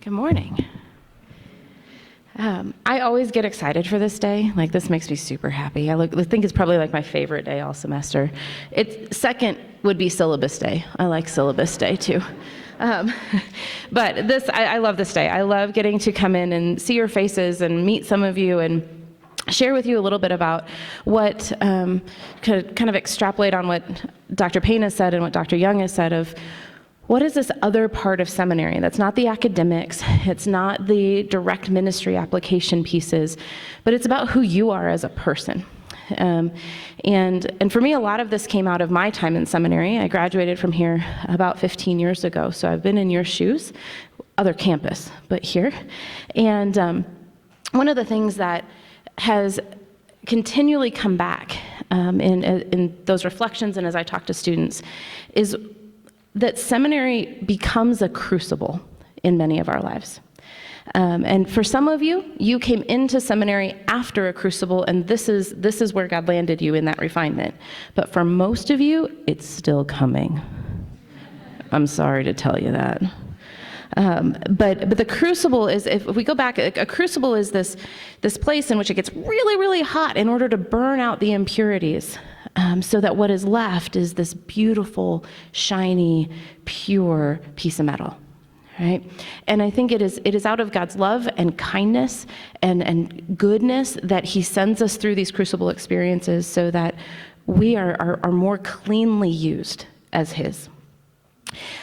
Good morning. I always get excited for this day. Like, this makes me super happy. I think it's probably like my favorite day all semester. Second would be syllabus day. I like syllabus day too. But I love this day. I love getting to come in and see your faces and meet some of you and share with you a little bit about what, kind of extrapolate on what Dr. Payne has said and what Dr. Young has said of what is this other part of seminary that's not the academics, it's not the direct ministry application pieces, but it's about who you are as a person. And for me, a lot of this came out of my time in seminary. I graduated from here about 15 years ago, so I've been in your shoes, other campus, but here. And one of the things that has continually come back in those reflections and as I talk to students is that seminary becomes a crucible in many of our lives. And for some of you, you came into seminary after a crucible, and this is where God landed you in that refinement. But for most of you, it's still coming. I'm sorry to tell you that. But the crucible is, if we go back, a crucible is this place in which it gets really, really hot in order to burn out the impurities. So that what is left is this beautiful, shiny, pure piece of metal, right? And I think it is out of God's love and kindness and goodness that he sends us through these crucible experiences so that we are more cleanly used as his.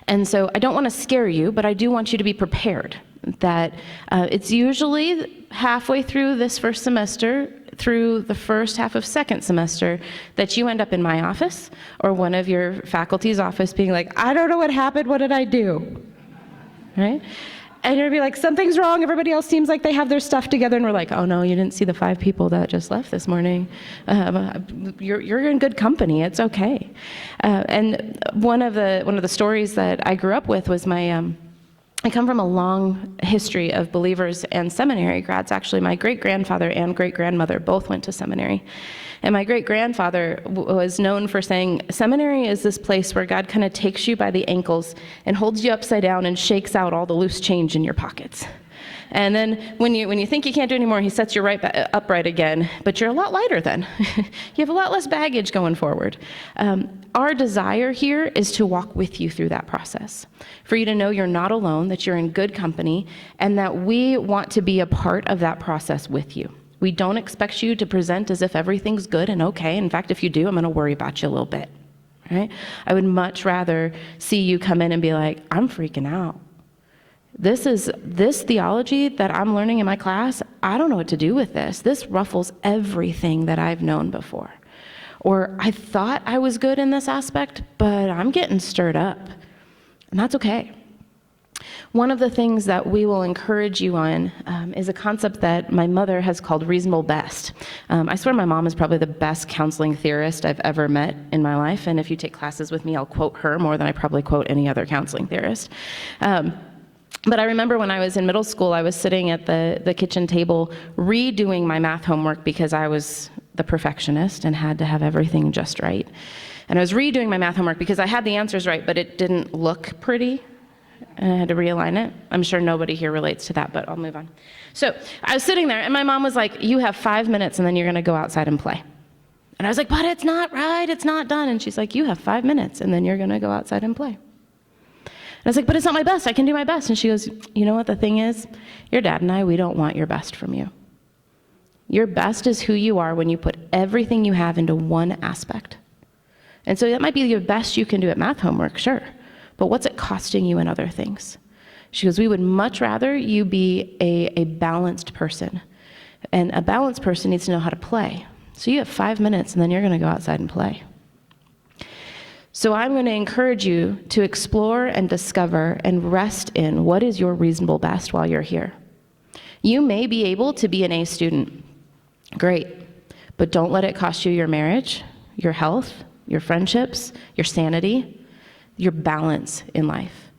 And so I don't want to scare you, but I do want you to be prepared that it's usually halfway through this first semester, through the first half of second semester, that you end up in my office or one of your faculty's office being like, I don't know what happened, what did I do? Right? And you're gonna be like, something's wrong, everybody else seems like they have their stuff together, and we're like, oh no, you didn't see the 5 people that just left this morning. You're in good company, it's okay. And one of the stories that I grew up with was I come from a long history of believers and seminary grads. Actually, my great-grandfather and great-grandmother both went to seminary. And my great-grandfather was known for saying, seminary is this place where God kind of takes you by the ankles and holds you upside down and shakes out all the loose change in your pockets. And then when you think you can't do anymore, he sets you right upright again, but you're a lot lighter then. You have a lot less baggage going forward. Our desire here is to walk with you through that process, for you to know you're not alone, that you're in good company, and that we want to be a part of that process with you. We don't expect you to present as if everything's good and okay. In fact, if you do, I'm going to worry about you a little bit, right? I would much rather see you come in and be like, I'm freaking out. This theology that I'm learning in my class, I don't know what to do with this. This ruffles everything that I've known before. Or I thought I was good in this aspect, but I'm getting stirred up. And that's okay. One of the things that we will encourage you on is a concept that my mother has called reasonable best. I swear my mom is probably the best counseling theorist I've ever met in my life. And if you take classes with me, I'll quote her more than I probably quote any other counseling theorist. But I remember when I was in middle school, I was sitting at the kitchen table redoing my math homework because I was the perfectionist and had to have everything just right. And I was redoing my math homework because I had the answers right, but it didn't look pretty, and I had to realign it. I'm sure nobody here relates to that, but I'll move on. So I was sitting there, and my mom was like, you have 5 minutes, and then you're going to go outside and play. And I was like, but it's not right, it's not done. And she's like, you have 5 minutes, and then you're going to go outside and play. And I was like, but it's not my best. I can do my best. And she goes, you know what the thing is? Your dad and I, we don't want your best from you. Your best is who you are when you put everything you have into one aspect. And so that might be the best you can do at math homework, sure. But what's it costing you in other things? She goes, we would much rather you be a balanced person. And a balanced person needs to know how to play. So you have 5 minutes, and then you're going to go outside and play. So I'm going to encourage you to explore and discover and rest in what is your reasonable best while you're here. You may be able to be an A student. Great. But don't let it cost you your marriage, your health, your friendships, your sanity, your balance in life.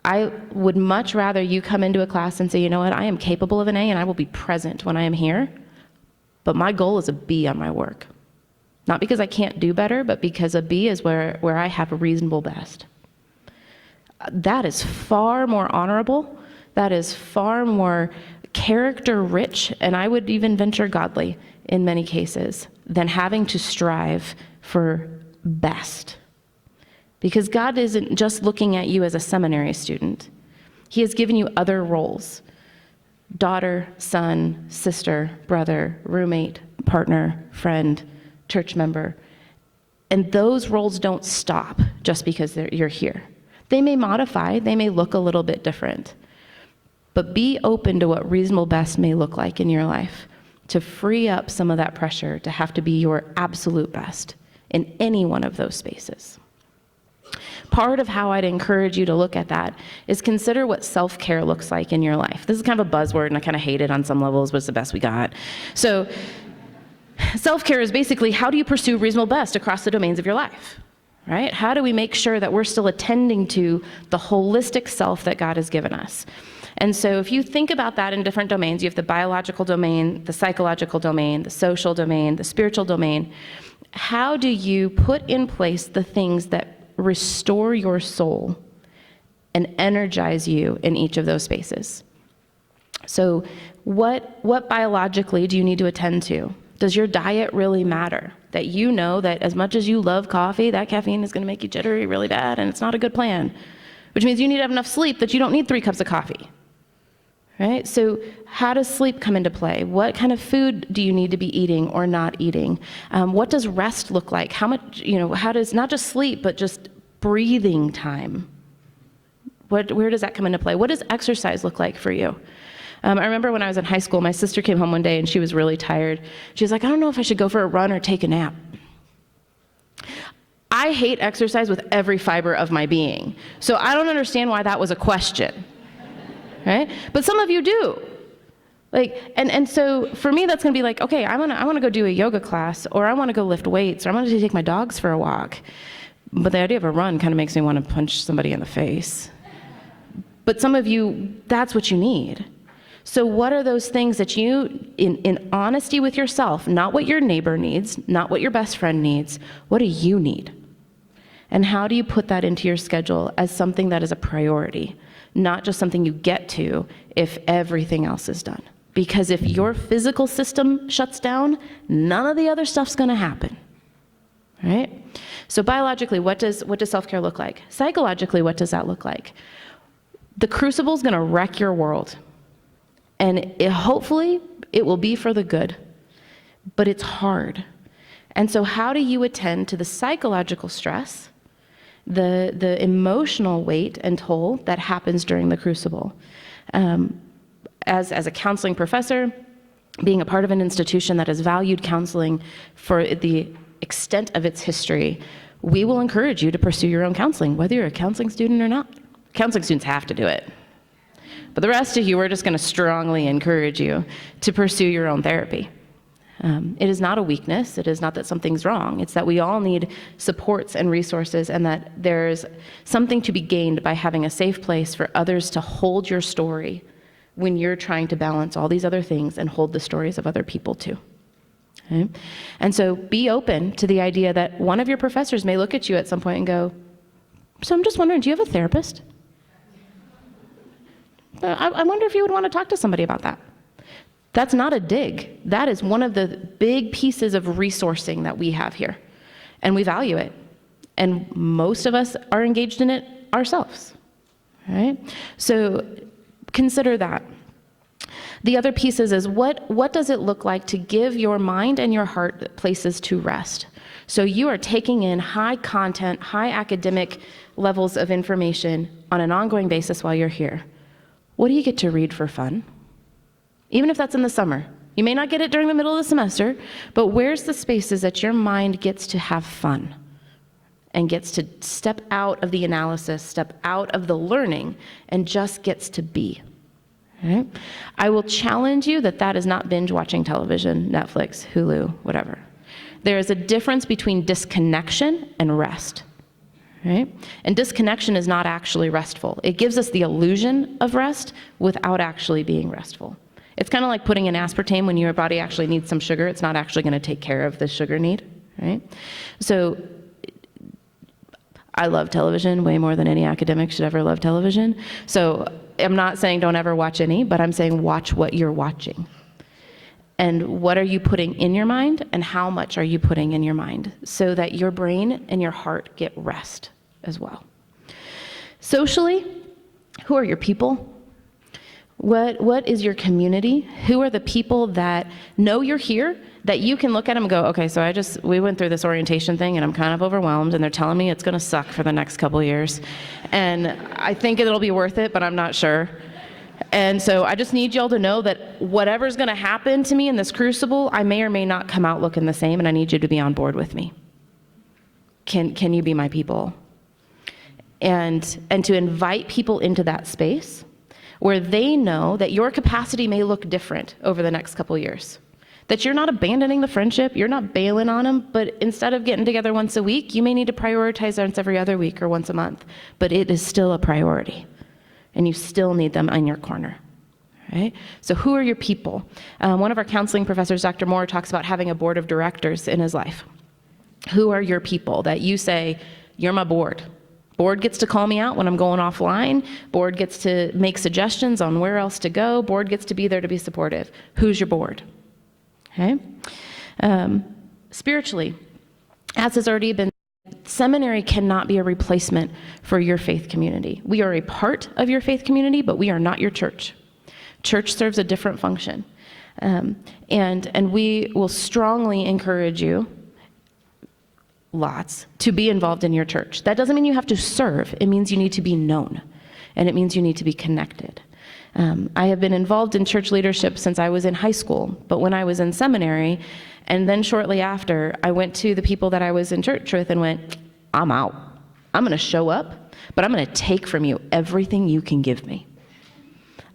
I would much rather you come into a class and say, you know what, I am capable of an A and I will be present when I am here, but my goal is a B on my work. Not because I can't do better, but because a B is where I have a reasonable best. That is far more honorable that is far more character-rich, and I would even venture godly in many cases, than having to strive for best. Because God isn't just looking at you as a seminary student. He has given you other roles: daughter, son, sister, brother, roommate, partner, friend, church member. And those roles don't stop just because you're here. They may modify, they may look a little bit different. But be open to what reasonable best may look like in your life, to free up some of that pressure to have to be your absolute best in any one of those spaces. Part of how I'd encourage you to look at that is consider what self-care looks like in your life. This is kind of a buzzword, and I kind of hate it on some levels, but it's the best we got. So self-care is basically, how do you pursue reasonable best across the domains of your life, right? How do we make sure that we're still attending to the holistic self that God has given us? And so if you think about that in different domains, you have the biological domain, the psychological domain, the social domain, the spiritual domain. How do you put in place the things that restore your soul and energize you in each of those spaces? So what biologically do you need to attend to? Does your diet really matter? That you know that as much as you love coffee, that caffeine is going to make you jittery really bad, and it's not a good plan. Which means you need to have enough sleep that you don't need 3 cups of coffee. Right? So how does sleep come into play? What kind of food do you need to be eating or not eating? What does rest look like? How much, how does, not just sleep, but just breathing time? Where does that come into play? What does exercise look like for you? I remember when I was in high school, my sister came home one day and she was really tired. She was like, I don't know if I should go for a run or take a nap. I hate exercise with every fiber of my being. So I don't understand why that was a question. Right? But some of you do. And so for me, that's going to be like, okay, I want to go do a yoga class, or I want to go lift weights, or I want to take my dogs for a walk. But the idea of a run kind of makes me want to punch somebody in the face. But some of you, that's what you need. So what are those things that you, in honesty with yourself, not what your neighbor needs, not what your best friend needs, what do you need? And how do you put that into your schedule as something that is a priority? Not just something you get to if everything else is done. Because if your physical system shuts down, none of the other stuff's going to happen, right? So biologically, what does self-care look like? Psychologically, what does that look like? The crucible's going to wreck your world, and hopefully it will be for the good, but it's hard. And so how do you attend to the psychological stress, the emotional weight and toll that happens during the crucible? As a counseling professor, being a part of an institution that has valued counseling for the extent of its history, we will encourage you to pursue your own counseling, whether you're a counseling student or not. Counseling students have to do it. But the rest of you, we're just going to strongly encourage you to pursue your own therapy. It is not a weakness. It is not that something's wrong. It's that we all need supports and resources, and that there's something to be gained by having a safe place for others to hold your story when you're trying to balance all these other things and hold the stories of other people too. Okay? And so be open to the idea that one of your professors may look at you at some point and go, so I'm just wondering, do you have a therapist? I wonder if you would want to talk to somebody about that. That's not a dig. That is one of the big pieces of resourcing that we have here. And we value it. And most of us are engaged in it ourselves. Right? So consider that. The other pieces is what does it look like to give your mind and your heart places to rest? So you are taking in high content, high academic levels of information on an ongoing basis while you're here. What do you get to read for fun? Even if that's in the summer. You may not get it during the middle of the semester, but where's the spaces that your mind gets to have fun and gets to step out of the analysis, step out of the learning, and just gets to be? Right? I will challenge you that is not binge watching television, Netflix, Hulu, whatever. There is a difference between disconnection and rest. Right? And disconnection is not actually restful. It gives us the illusion of rest without actually being restful. It's kind of like putting in aspartame when your body actually needs some sugar. It's not actually going to take care of the sugar need, right? So I love television way more than any academic should ever love television. So I'm not saying don't ever watch any, but I'm saying watch what you're watching. And what are you putting in your mind, and how much are you putting in your mind, so that your brain and your heart get rest as well. Socially, who are your people? What is your community? Who are the people that know you're here, that you can look at them and go, okay, so we went through this orientation thing and I'm kind of overwhelmed, and they're telling me it's gonna suck for the next couple of years. And I think it'll be worth it, but I'm not sure. And so I just need y'all to know that whatever's gonna happen to me in this crucible, I may or may not come out looking the same, and I need you to be on board with me. Can you be my people? And to invite people into that space where they know that your capacity may look different over the next couple years. That you're not abandoning the friendship, you're not bailing on them, but instead of getting together once a week, you may need to prioritize once every other week or once a month. But it is still a priority, and you still need them in your corner. Right? So who are your people? One of our counseling professors, Dr. Moore, talks about having a board of directors in his life. Who are your people that you say, you're my board? Board gets to call me out when I'm going offline. Board gets to make suggestions on where else to go. Board gets to be there to be supportive. Who's your board? Okay. Spiritually, as has already been, seminary cannot be a replacement for your faith community. We are a part of your faith community, but we are not your church. Church serves a different function. And we will strongly encourage you, lots, to be involved in your church. That doesn't mean you have to serve. It means you need to be known, and it means you need to be connected. I have been involved in church leadership since I was in high school, but when I was in seminary, and then shortly after, I went to the people that I was in church with and went, I'm out. I'm gonna show up, but I'm gonna take from you everything you can give me.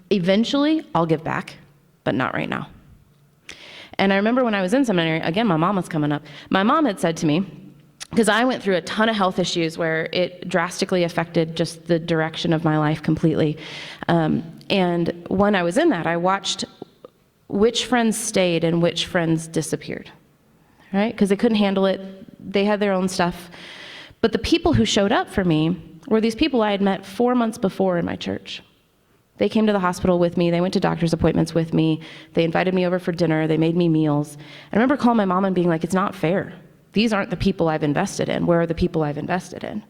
Eventually, I'll give back, but not right now. And I remember when I was in seminary, again, my mom was coming up. My mom had said to me, because I went through a ton of health issues where it drastically affected just the direction of my life completely. And when I was in that, I watched which friends stayed and which friends disappeared, right? Because they couldn't handle it. They had their own stuff. But the people who showed up for me were these people I had met 4 months before in my church. They came to the hospital with me. They went to doctor's appointments with me. They invited me over for dinner. They made me meals. I remember calling my mom and being like, it's not fair. These aren't the people I've invested in. Where are the people I've invested in?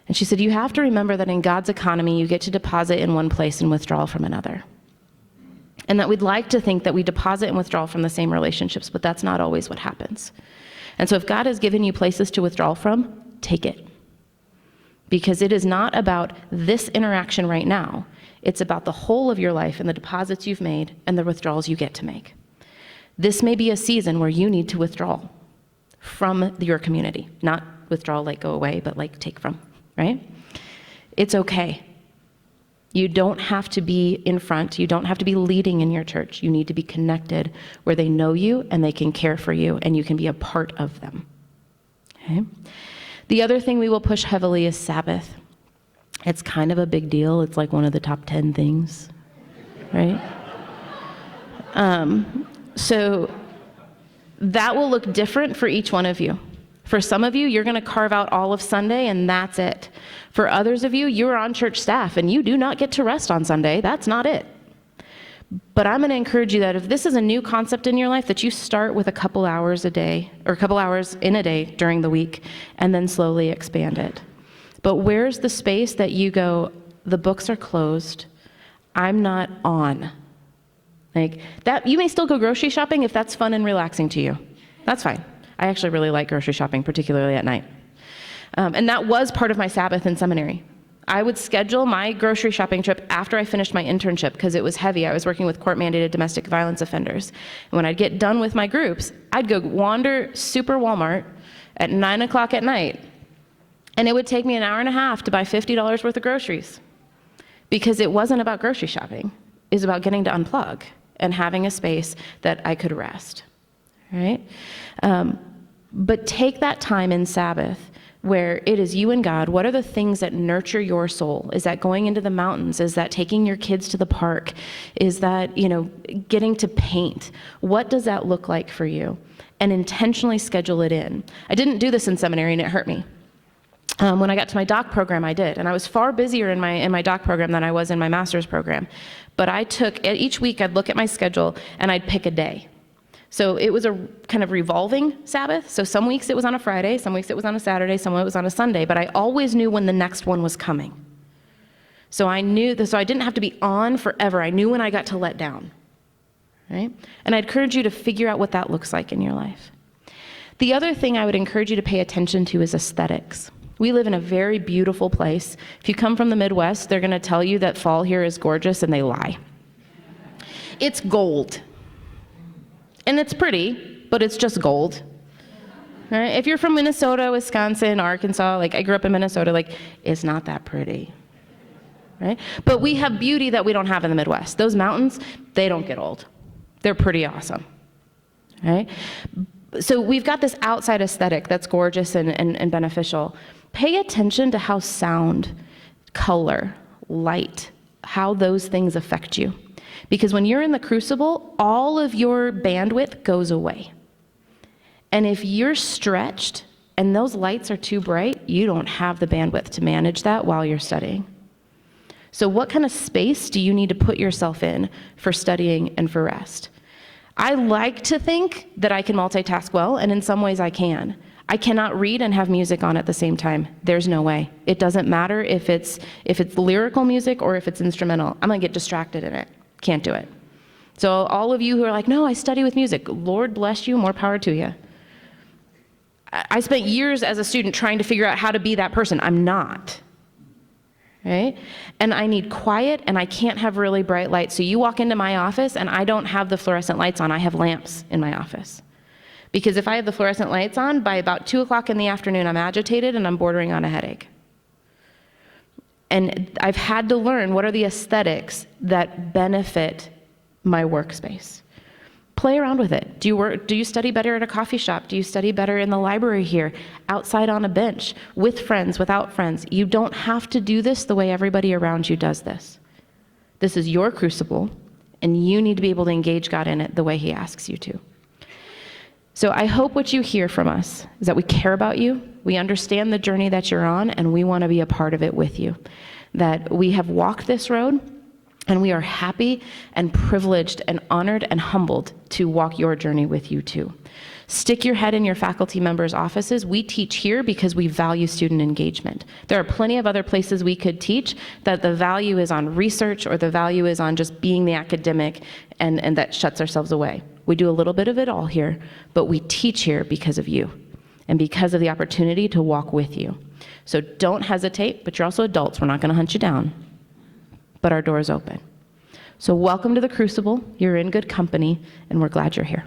And she said, you have to remember that in God's economy, you get to deposit in one place and withdraw from another. And that we'd like to think that we deposit and withdraw from the same relationships, but that's not always what happens. And so if God has given you places to withdraw from, take it. Because it is not about this interaction right now. It's about the whole of your life and the deposits you've made and the withdrawals you get to make. This may be a season where you need to withdraw from your community. Not withdraw like go away, but like take from, right? It's okay. You don't have to be in front. You don't have to be leading in your church. You need to be connected where they know you and they can care for you and you can be a part of them. Okay? The other thing we will push heavily is Sabbath. It's kind of a big deal. It's like one of the top 10 things, right? So that will look different for each one of you. For some of you, you're going to carve out all of Sunday and that's it. For others of you, you're on church staff and you do not get to rest on Sunday. That's not it. But I'm going to encourage you that if this is a new concept in your life, that you start with a couple hours a day or a couple hours in a day during the week and then slowly expand it. But where's the space that you go, the books are closed, I'm not on? Like that, you may still go grocery shopping if that's fun and relaxing to you. That's fine. I actually really like grocery shopping, particularly at night. And that was part of my Sabbath in seminary. I would schedule my grocery shopping trip after I finished my internship because it was heavy. I was working with court-mandated domestic violence offenders. And when I'd get done with my groups, I'd go wander Super Walmart at 9 o'clock at night. And it would take me an hour and a half to buy $50 worth of groceries because it wasn't about grocery shopping. It was about getting to unplug and having a space that I could rest, right? But take that time in Sabbath where it is you and God. What are the things that nurture your soul? Is that going into the mountains? Is that taking your kids to the park? Is that, getting to paint? What does that look like for you? And intentionally schedule it in. I didn't do this in seminary and it hurt me. When I got to my doc program, I did. And I was far busier in my doc program than I was in my master's program. But I took, each week I'd look at my schedule and I'd pick a day. So it was a kind of revolving Sabbath. So some weeks it was on a Friday, some weeks it was on a Saturday, some it was on a Sunday. But I always knew when the next one was coming. So I knew, so I didn't have to be on forever. I knew when I got to let down, right? And I'd encourage you to figure out what that looks like in your life. The other thing I would encourage you to pay attention to is aesthetics. We live in a very beautiful place. If you come from the Midwest, they're going to tell you that fall here is gorgeous, and they lie. It's gold. And it's pretty, but it's just gold. Right? If you're from Minnesota, Wisconsin, Arkansas, like I grew up in Minnesota, like it's not that pretty. Right? But we have beauty that we don't have in the Midwest. Those mountains, they don't get old. They're pretty awesome. Right? So we've got this outside aesthetic that's gorgeous and beneficial. Pay attention to how sound, color, light, how those things affect you. Because when you're in the crucible, all of your bandwidth goes away. And if you're stretched and those lights are too bright, you don't have the bandwidth to manage that while you're studying. So what kind of space do you need to put yourself in for studying and for rest? I like to think that I can multitask well, and in some ways I can. I cannot read and have music on at the same time. There's no way. It doesn't matter if it's lyrical music or if it's instrumental. I'm gonna get distracted in it. Can't do it. So all of you who are like, no, I study with music, Lord bless you, more power to you. I spent years as a student trying to figure out how to be that person. I'm not. Right? And I need quiet, and I can't have really bright lights. So you walk into my office and I don't have the fluorescent lights on. I have lamps in my office. Because if I have the fluorescent lights on, by about 2 o'clock in the afternoon, I'm agitated and I'm bordering on a headache. And I've had to learn what are the aesthetics that benefit my workspace. Play around with it. Do you study better at a coffee shop? Do you study better in the library here, outside on a bench, with friends, without friends? You don't have to do this the way everybody around you does this. This is your crucible, and you need to be able to engage God in it the way He asks you to. So I hope what you hear from us is that we care about you, we understand the journey that you're on, and we want to be a part of it with you. That we have walked this road, and we are happy and privileged and honored and humbled to walk your journey with you too. Stick your head in your faculty members' offices. We teach here because we value student engagement. There are plenty of other places we could teach that the value is on research or the value is on just being the academic, and that shuts ourselves away. We do a little bit of it all here, but we teach here because of you and because of the opportunity to walk with you. So don't hesitate, but you're also adults. We're not going to hunt you down, but our door is open. So welcome to the Crucible. You're in good company, and we're glad you're here.